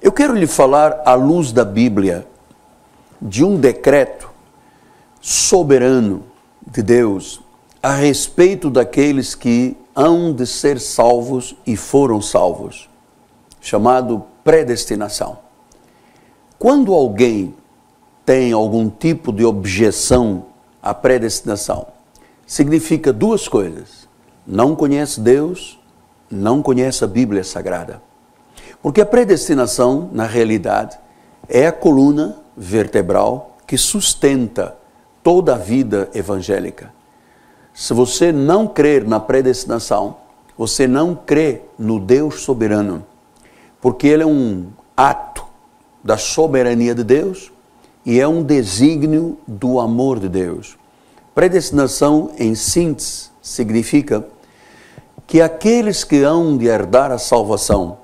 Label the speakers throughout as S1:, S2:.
S1: Eu quero lhe falar, à luz da Bíblia, de um decreto soberano de Deus a respeito daqueles que hão de ser salvos e foram salvos, chamado predestinação. Quando alguém tem algum tipo de objeção à predestinação, significa duas coisas: não conhece Deus, não conhece a Bíblia Sagrada. Porque a predestinação, na realidade, é a coluna vertebral que sustenta toda a vida evangélica. Se você não crer na predestinação, você não crê no Deus soberano, porque ele é um ato da soberania de Deus e é um desígnio do amor de Deus. Predestinação, em síntese, significa que aqueles que hão de herdar a salvação,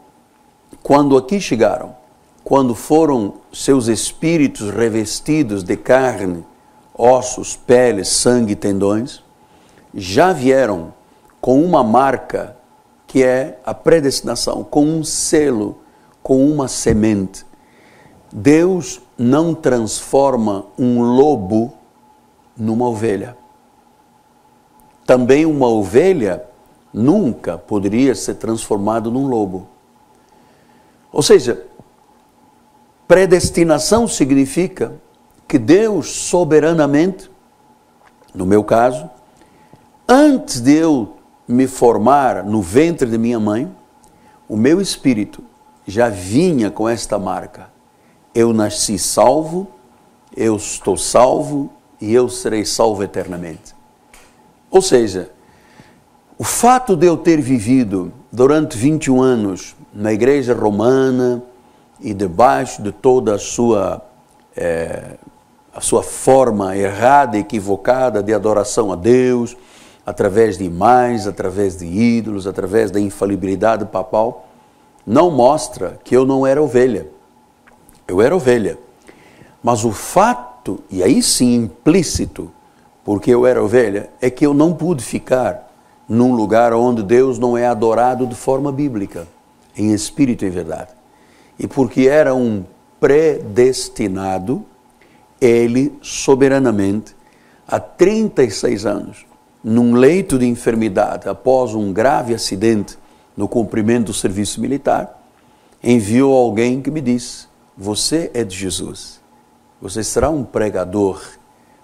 S1: quando aqui chegaram, quando foram seus espíritos revestidos de carne, ossos, peles, sangue e tendões, já vieram com uma marca que é a predestinação, com um selo, com uma semente. Deus não transforma um lobo numa ovelha. Também uma ovelha nunca poderia ser transformada num lobo. Ou seja, predestinação significa que Deus soberanamente, no meu caso, antes de eu me formar no ventre de minha mãe, o meu espírito já vinha com esta marca. Eu nasci salvo, eu estou salvo e eu serei salvo eternamente. Ou seja, o fato de eu ter vivido durante 21 anos na igreja romana e debaixo de toda a sua forma errada e equivocada de adoração a Deus, através de imagens, através de ídolos, através da infalibilidade papal, não mostra que eu não era ovelha. Eu era ovelha. Mas o fato, e aí sim implícito, porque eu era ovelha, é que eu não pude ficar num lugar onde Deus não é adorado de forma bíblica, em espírito e verdade. E porque era um predestinado, ele soberanamente, há 36 anos, num leito de enfermidade, após um grave acidente no cumprimento do serviço militar, enviou alguém que me disse: você é de Jesus, você será um pregador,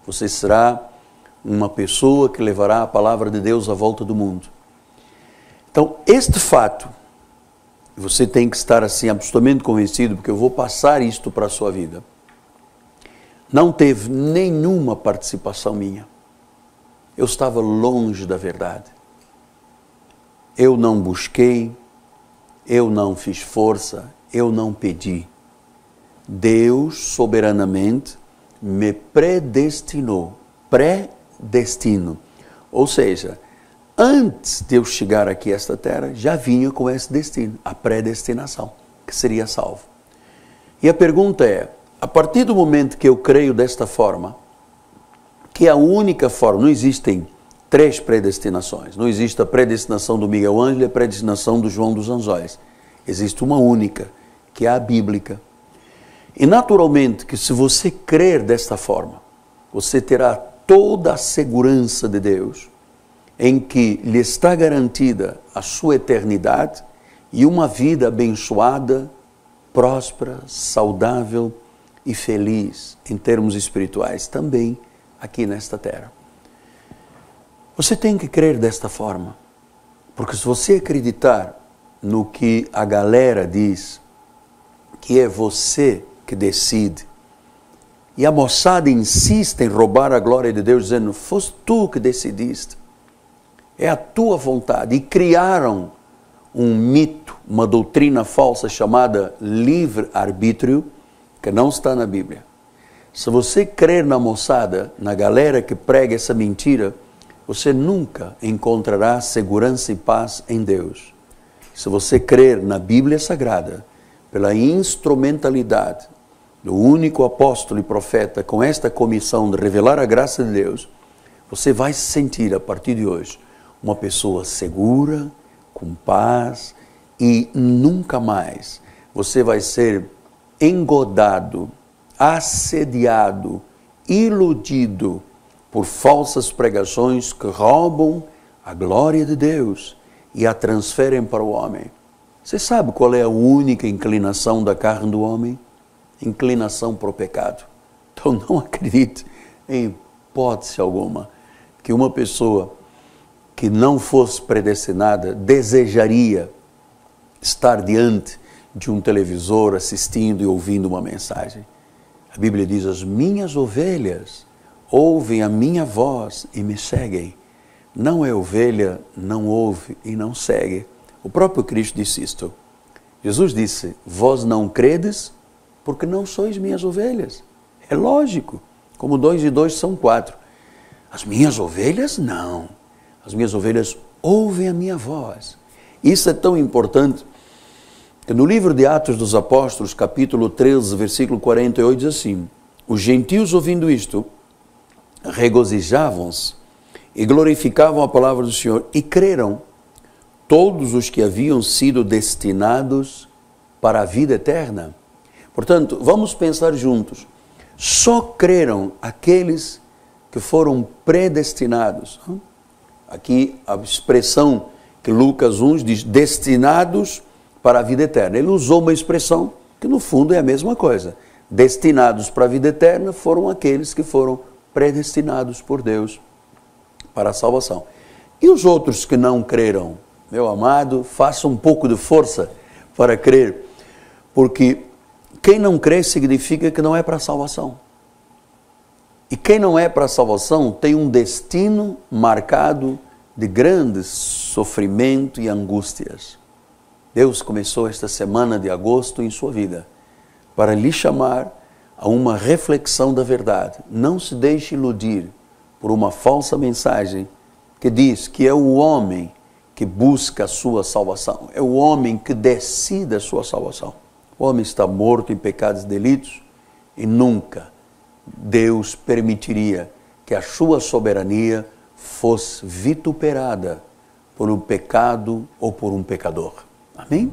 S1: você será uma pessoa que levará a palavra de Deus à volta do mundo. Então, este fato, você tem que estar assim absolutamente convencido, porque eu vou passar isto para a sua vida, não teve nenhuma participação minha. Eu estava longe da verdade. Eu não busquei, eu não fiz força, eu não pedi. Deus soberanamente me predestinou, predestino. Ou seja, antes de eu chegar aqui a esta terra, já vinha com esse destino, a predestinação, que seria salvo. E a pergunta é, a partir do momento que eu creio desta forma, que é a única forma, não existem 3 predestinações, não existe a predestinação do Miguel Ângelo e a predestinação do João dos Anzóis. Existe uma única, que é a bíblica. E naturalmente que se você crer desta forma, você terá toda a segurança de Deus, em que lhe está garantida a sua eternidade e uma vida abençoada, próspera, saudável e feliz em termos espirituais também aqui nesta terra. Você tem que crer desta forma, porque se você acreditar no que a galera diz, que é você que decide, e a moçada insiste em roubar a glória de Deus, dizendo: foste tu que decidiste, é a tua vontade, e criaram um mito, uma doutrina falsa chamada livre-arbítrio, que não está na Bíblia. Se você crer na moçada, na galera que prega essa mentira, você nunca encontrará segurança e paz em Deus. Se você crer na Bíblia Sagrada, pela instrumentalidade do único apóstolo e profeta com esta comissão de revelar a graça de Deus, você vai se sentir, a partir de hoje, uma pessoa segura, com paz, e nunca mais você vai ser engodado, assediado, iludido por falsas pregações que roubam a glória de Deus e a transferem para o homem. Você sabe qual é a única inclinação da carne do homem? Inclinação para o pecado. Então não acredite em hipótese alguma que uma pessoa que não fosse predestinada desejaria estar diante de um televisor assistindo e ouvindo uma mensagem. A Bíblia diz: as minhas ovelhas ouvem a minha voz e me seguem. Não é ovelha, não ouve e não segue. O próprio Cristo disse isto. Jesus disse: vós não credes porque não sois minhas ovelhas. É lógico, como 2 e 2 são 4. As minhas ovelhas não. As minhas ovelhas ouvem a minha voz. Isso é tão importante que no livro de Atos dos Apóstolos, capítulo 13, versículo 48, diz assim: os gentios ouvindo isto, regozijavam-se e glorificavam a palavra do Senhor e creram todos os que haviam sido destinados para a vida eterna. Portanto, vamos pensar juntos. Só creram aqueles que foram predestinados. Aqui a expressão que Lucas 1 diz, destinados para a vida eterna. Ele usou uma expressão que no fundo é a mesma coisa. Destinados para a vida eterna foram aqueles que foram predestinados por Deus para a salvação. E os outros que não creram? Meu amado, faça um pouco de força para crer, porque quem não crê significa que não é para a salvação. E quem não é para a salvação tem um destino marcado de grande sofrimento e angústias. Deus começou esta semana de agosto em sua vida para lhe chamar a uma reflexão da verdade. Não se deixe iludir por uma falsa mensagem que diz que é o homem que busca a sua salvação, é o homem que decide a sua salvação. O homem está morto em pecados e delitos e nunca Deus permitiria que a sua soberania fosse vituperada por um pecado ou por um pecador. Amém?